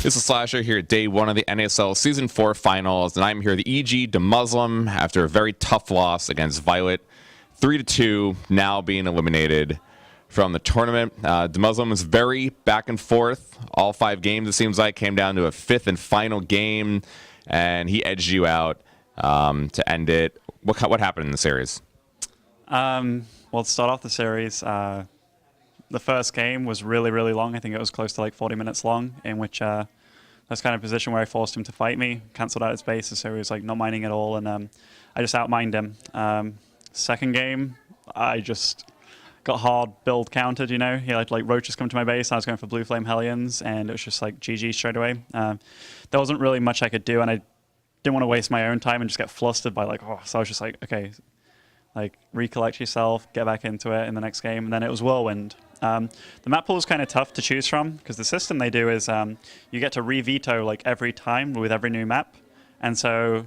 This is Slasher here at day one of the NASL Season 4 Finals, and I'm here the EG DeMusliM after a very tough loss against Violet, 3-2, now being eliminated from the tournament. DeMusliM was very back and forth. All 5 games, it seems like, came down to a 5th and final game, and he edged you out to end it. What happened in the series? Well, to start off the series, the first game was really, really long. I think it was close to like 40 minutes long, in which that's kind of position where I forced him to fight me, cancelled out his bases, so he was like not minding at all, and I just outmined him. Second game, I just got hard build countered, you know. He had like roaches come to my base, I was going for blue flame hellions, and it was just like GG straight away. There wasn't really much I could do, and I didn't want to waste my own time and just get flustered by like, oh, so I was just like, okay, like recollect yourself, get back into it in the next game, and then it was Whirlwind. The map pool is kind of tough to choose from because the system they do is you get to re-veto like every time with every new map, and so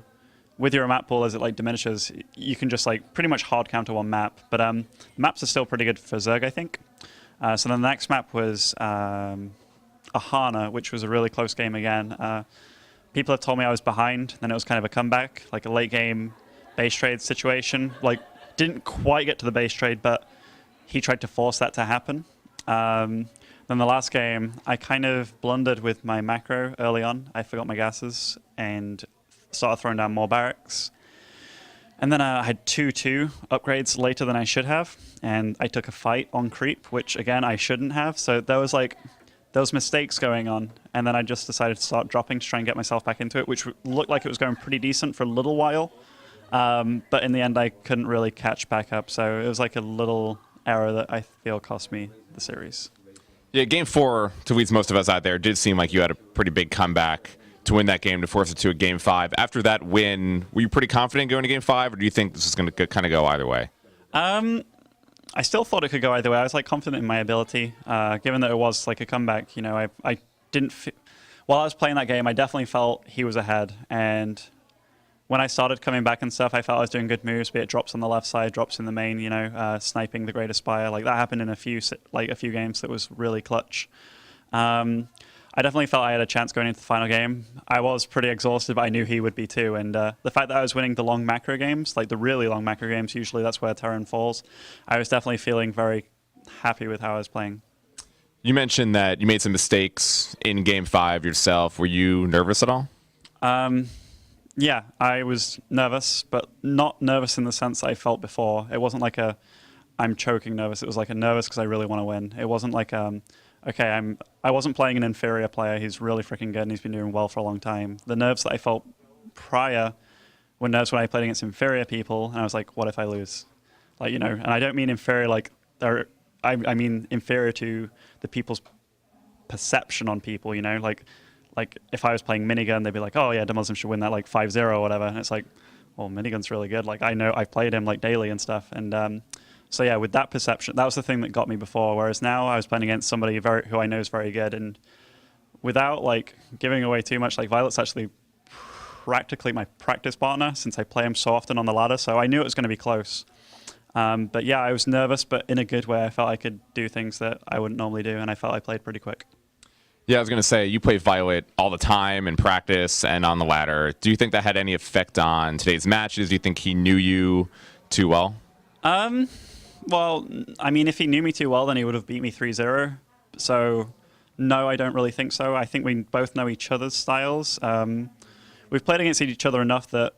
with your map pool as it like diminishes, you can just like pretty much hard counter one map. But maps are still pretty good for Zerg, I think. So then the next map was Ahana, which was a really close game again. People have told me I was behind, then it was kind of a comeback, like a late game base trade situation. Like didn't quite get to the base trade, but he tried to force that to happen. Then the last game, I kind of blundered with my macro early on. I forgot my gases and started throwing down more barracks. And then I had 2-2 upgrades later than I should have, and I took a fight on creep, which again I shouldn't have. So there was mistakes going on, and then I just decided to start dropping to try and get myself back into it, which looked like it was going pretty decent for a little while. But in the end, I couldn't really catch back up. So it was like a little error that I feel cost me the series. Yeah, Game 4, to lead most of us out there, did seem like you had a pretty big comeback to win that game to force it to a Game 5. After that win, were you pretty confident going to Game 5, or do you think this is going to kind of go either way? I still thought it could go either way. I was like confident in my ability, given that it was like a comeback. You know, I didn't. While I was playing that game, I definitely felt he was ahead, and when I started coming back and stuff, I felt I was doing good moves, be it drops on the left side, drops in the main, you know, sniping the Great Aspire. Like that happened in a few games that was really clutch. I definitely felt I had a chance going into the final game. I was pretty exhausted, but I knew he would be too. And the fact that I was winning the long macro games, like the really long macro games, usually that's where Terran falls, I was definitely feeling very happy with how I was playing. You mentioned that you made some mistakes in Game 5 yourself. Were you nervous at all? Yeah, I was nervous, but not nervous in the sense I felt before. It wasn't like I'm choking nervous. It was like a nervous because I really want to win. It wasn't like okay, I wasn't playing an inferior player. He's really freaking good and he's been doing well for a long time. The nerves that I felt prior were nerves when I played against inferior people, and I was like, what if I lose? Like, you know, and I don't mean inferior like I mean inferior to the people's perception on people, you know, like if I was playing minigun, they'd be like, oh yeah, DeMusliM should win that like 5-0 or whatever. And it's like, well, minigun's really good. Like I know I've played him like daily and stuff. And so yeah, with that perception, that was the thing that got me before. Whereas now I was playing against somebody who I know is very good. And without like giving away too much, like Violet's actually practically my practice partner since I play him so often on the ladder. So I knew it was going to be close. But yeah, I was nervous, but in a good way. I felt I could do things that I wouldn't normally do. And I felt I played pretty quick. Yeah, I was going to say, you play Violet all the time in practice and on the ladder. Do you think that had any effect on today's matches? Do you think he knew you too well? Well, I mean, if he knew me too well, then he would have beat me 3-0. So, no, I don't really think so. I think we both know each other's styles. We've played against each other enough that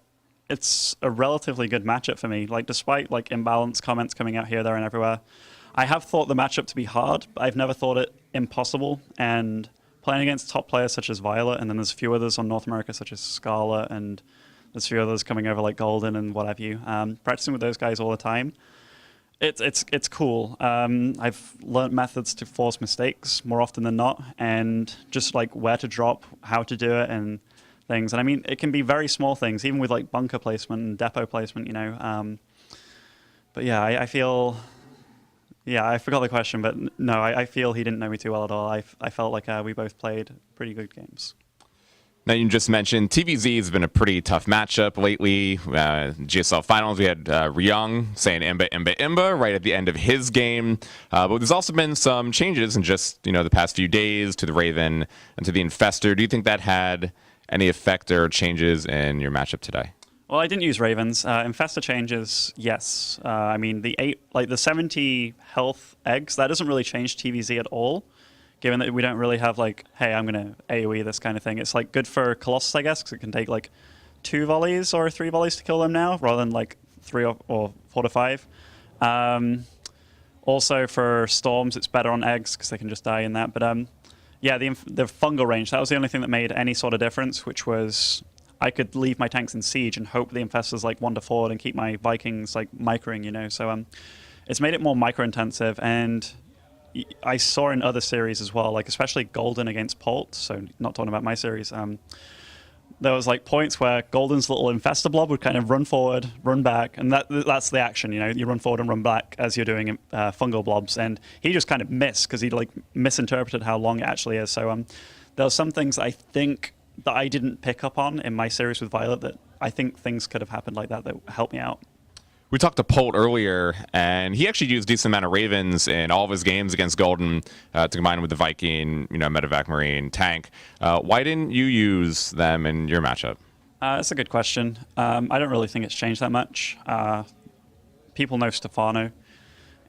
it's a relatively good matchup for me. Like, despite like imbalanced comments coming out here, there, and everywhere, I have thought the matchup to be hard, but I've never thought it impossible. And playing against top players such as Viola, and then there's a few others on North America such as Scala, and there's a few others coming over like Golden and what have you. Practicing with those guys all the time, it's cool. I've learned methods to force mistakes more often than not, and just like where to drop, how to do it, and things. And I mean, it can be very small things, even with like bunker placement and depot placement, you know. But yeah, I feel. Yeah, I forgot the question, but no, I feel he didn't know me too well at all. I felt like we both played pretty good games. Now, you just mentioned TVZ has been a pretty tough matchup lately. GSL Finals, we had Ryung saying Imba, Imba, Imba right at the end of his game. But there's also been some changes in just the past few days to the Raven and to the Infestor. Do you think that had any effect or changes in your matchup today? Well, I didn't use Ravens. Infestor changes, yes. I mean, the 70 health eggs, that doesn't really change TVZ at all, given that we don't really have like, hey, I'm going to AoE this kind of thing. It's like good for Colossus, I guess, because it can take like 2 volleys or 3 volleys to kill them now, rather than like 3 or 4 to 5. Also for Storms, it's better on eggs because they can just die in that. But yeah, the fungal range, that was the only thing that made any sort of difference, which was I could leave my tanks in siege and hope the Infestors like wander forward and keep my Vikings like microing, So it's made it more micro-intensive, and I saw in other series as well, like especially Golden against Polt, so not talking about my series, there was like points where Golden's little Infestor blob would kind of run forward, run back, and that's the action, you run forward and run back as you're doing fungal blobs, and he just kind of missed because he like misinterpreted how long it actually is. So there were some things I think that I didn't pick up on in my series with Violet that I think things could have happened like that helped me out. We talked to Polt earlier, and he actually used a decent amount of Ravens in all of his games against Golden to combine with the Viking, Medevac Marine tank. Why didn't you use them in your matchup? That's a good question. I don't really think it's changed that much. People know Stefano,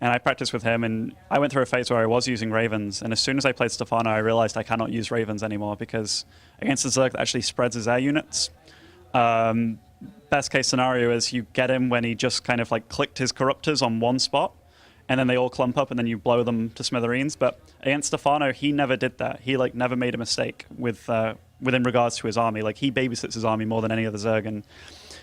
and I practiced with him, and I went through a phase where I was using Ravens, and as soon as I played Stefano, I realized I cannot use Ravens anymore because against the Zerg that actually spreads his air units, best case scenario is you get him when he just kind of like clicked his corruptors on one spot, and then they all clump up, and then you blow them to smithereens. But against Stefano, he never did that. He like never made a mistake within regards to his army. Like he babysits his army more than any other Zerg. And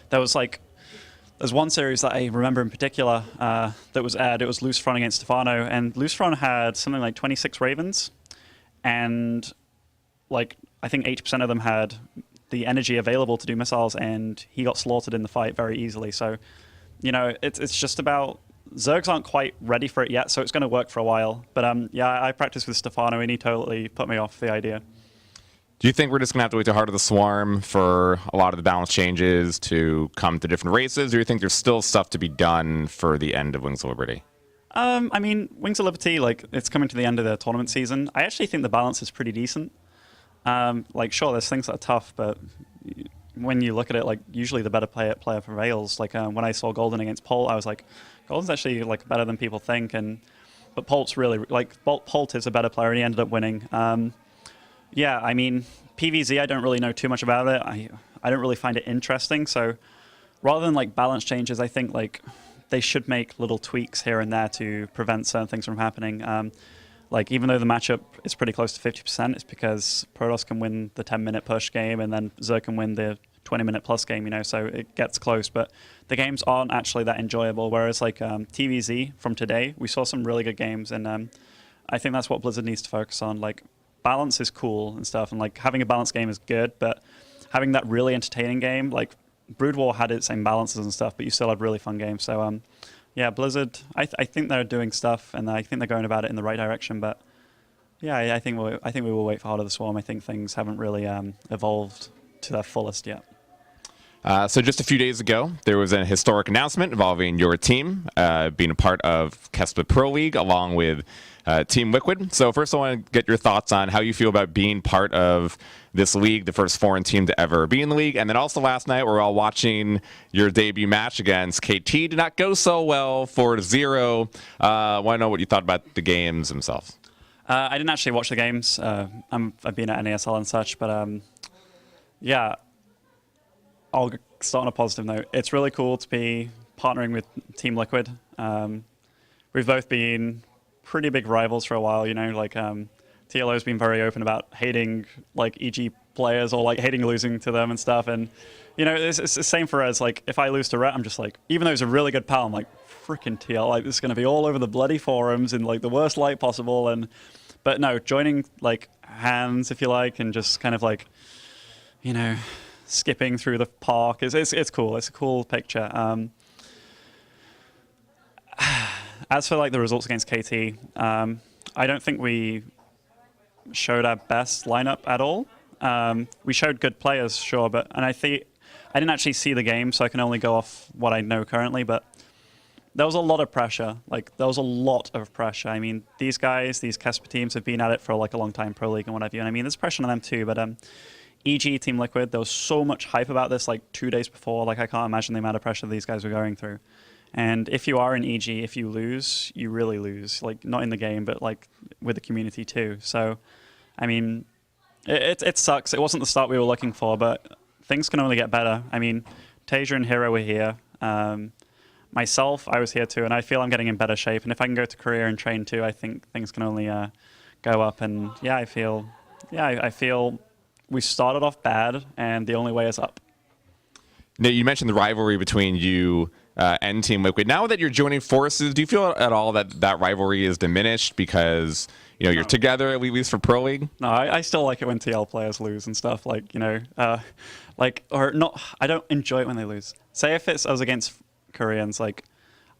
there's one series that I remember in particular that was aired. It was Lucifron against Stefano, and Lucifron had something like 26 Ravens, and like I think 80% of them had the energy available to do missiles, and he got slaughtered in the fight very easily. So, it's just about Zergs aren't quite ready for it yet, so it's going to work for a while. But yeah, I practiced with Stefano, and he totally put me off the idea. Do you think we're just going to have to wait to Heart of the Swarm for a lot of the balance changes to come to different races, or do you think there's still stuff to be done for the end of Wings of Liberty? I mean, Wings of Liberty, like, it's coming to the end of the tournament season. I actually think the balance is pretty decent. Like, sure, there's things that are tough, but when you look at it, like, usually the better player prevails. Like, when I saw Golden against Polt, I was like, Golden's actually, like, better than people think. But Polt's really, like, Polt is a better player, and he ended up winning. Yeah, I mean, PVZ, I don't really know too much about it. I don't really find it interesting. So rather than, like, balance changes, I think, like, they should make little tweaks here and there to prevent certain things from happening. Like, even though the matchup is pretty close to 50%, it's because Protoss can win the 10-minute push game, and then Zerg can win the 20-minute plus game, so it gets close. But the games aren't actually that enjoyable, whereas, like, TVZ from today, we saw some really good games, and I think that's what Blizzard needs to focus on. Like, balance is cool and stuff, and, like, having a balanced game is good, but having that really entertaining game, like, Brood War had its same balances and stuff, but you still had really fun games. So, yeah, Blizzard, I think they're doing stuff, and I think they're going about it in the right direction. But yeah, I think we will wait for Heart of the Swarm. I think things haven't really evolved to their fullest yet. So just a few days ago, there was a historic announcement involving your team being a part of Kespa Proleague along with Team Liquid. So first I want to get your thoughts on how you feel about being part of this league, the first foreign team to ever be in the league. And then also last night, we're all watching your debut match against KT. Did not go so well, 4-0. I want to know what you thought about the games themselves. I didn't actually watch the games. I've been at NASL and such, but yeah, I'll start on a positive note. It's really cool to be partnering with Team Liquid. We've both been pretty big rivals for a while, like TLO's been very open about hating like EG players or like hating losing to them and stuff. And, it's the same for us. Like, if I lose to Rhett, I'm just like, even though he's a really good pal, I'm like, freaking TL, like, this is going to be all over the bloody forums in like the worst light possible. But no, joining like hands, if you like, and just kind of like, skipping through the park it's cool. It's a cool picture. As for like the results against KT, I don't think we showed our best lineup at all. We showed good players, sure, and I think I didn't actually see the game, so I can only go off what I know currently. But there was a lot of pressure. Like, there was a lot of pressure. I mean, these guys, these Casper teams have been at it for like a long time, Pro League and what have you. And I mean, there's pressure on them too. But EG, Team Liquid, there was so much hype about this like 2 days before. Like, I can't imagine the amount of pressure these guys were going through. And if you are in EG, if you lose, you really lose. Like, not in the game, but like with the community too. So, I mean, it sucks. It wasn't the start we were looking for, but things can only get better. I mean, Tasia and Hero were here. Myself, I was here too, and I feel I'm getting in better shape. And if I can go to Korea and train too, I think things can only go up. And yeah, I feel we started off bad, and the only way is up. Now, you mentioned the rivalry between you and Team Liquid. Now that you're joining forces, do you feel at all that that rivalry is diminished because you're together, at least for Pro League? No, I still like it when TL players lose and stuff. Like, or not. I don't enjoy it when they lose. Say if it's us against Koreans, like,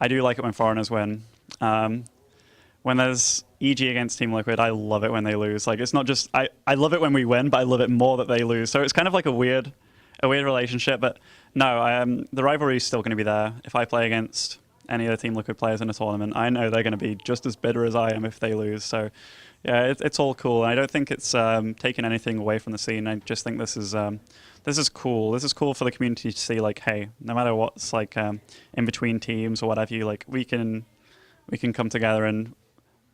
I do like it when foreigners win. When there's EG against Team Liquid, I love it when they lose. Like, it's not just I love it when we win, but I love it more that they lose. So it's kind of like a weird relationship. But no, the rivalry is still going to be there. If I play against any of the Team Liquid players in a tournament, I know they're going to be just as bitter as I am if they lose. So yeah, it's all cool. And I don't think it's taking anything away from the scene. I just think this is cool. This is cool for the community to see, like, hey, no matter what's like in between teams or whatever, like, we can come together and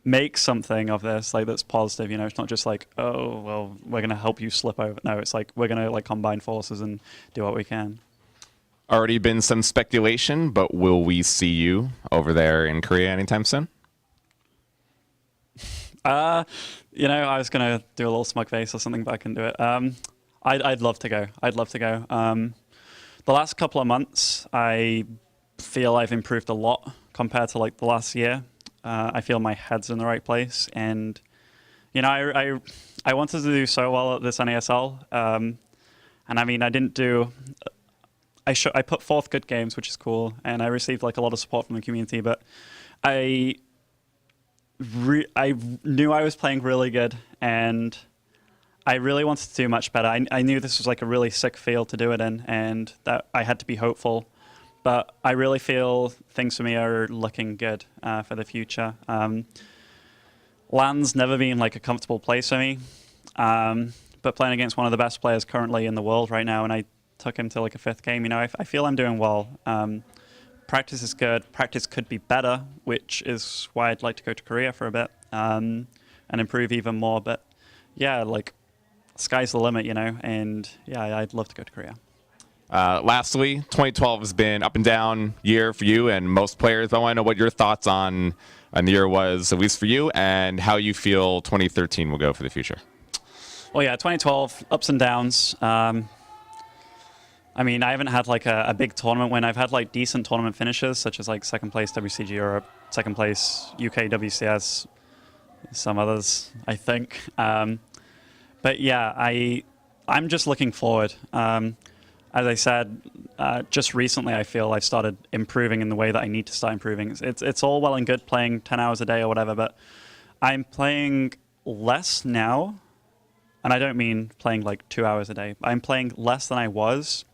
make something of this, like, that's positive. It's not just like, oh, well, we're going to help you slip over. No, it's like we're going to like combine forces and do what we can. Already been some speculation, but will we see you over there in Korea anytime soon? I was going to do a little smug face or something, but I can do it. I'd love to go. I'd love to go. The last couple of months, I feel I've improved a lot compared to like the last year. I feel my head's in the right place, and I wanted to do so well at this NASL, and I mean, I didn't do. I put forth good games, which is cool, and I received like a lot of support from the community. But I knew I was playing really good, and I really wanted to do much better. I knew this was like a really sick field to do it in, and that I had to be hopeful. But I really feel things for me are looking good for the future. LAN's never been like a comfortable place for me, but playing against one of the best players currently in the world right now, and I took him to like a 5th game, I feel I'm doing well. Practice is good. Practice could be better, which is why I'd like to go to Korea for a bit and improve even more. But yeah, like, sky's the limit, and yeah, I'd love to go to Korea. Lastly, 2012 has been up and down year for you and most players. I want to know what your thoughts on the year was, at least for you, and how you feel 2013 will go for the future. Well, yeah, 2012, ups and downs. I mean, I haven't had like a big tournament win. I've had like decent tournament finishes, such as like 2nd place WCG Europe, 2nd place UK WCS, some others, I think. But yeah, I'm just looking forward. As I said, just recently I feel I've started improving in the way that I need to start improving. It's all well and good playing 10 hours a day or whatever, but I'm playing less now, and I don't mean playing like 2 hours a day. I'm playing less than I was,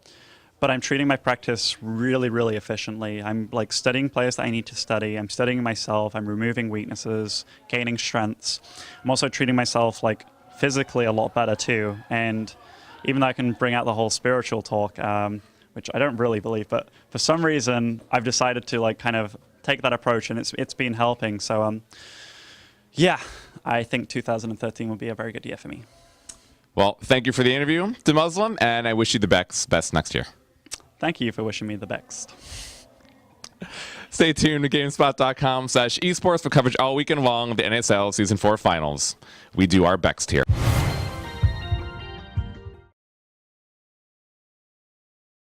but I'm treating my practice really, really efficiently. I'm like studying players that I need to study. I'm studying myself. I'm removing weaknesses, gaining strengths. I'm also treating myself like physically a lot better too, and even though I can bring out the whole spiritual talk, which I don't really believe, but for some reason I've decided to like kind of take that approach, and it's been helping. So yeah, I think 2013 will be a very good year for me. Well, thank you for the interview, DeMusliM, and I wish you the best next year. Thank you for wishing me the best. Stay tuned to GameSpot.com/esports for coverage all weekend long of the NASL Season 4 Finals. We do our best here.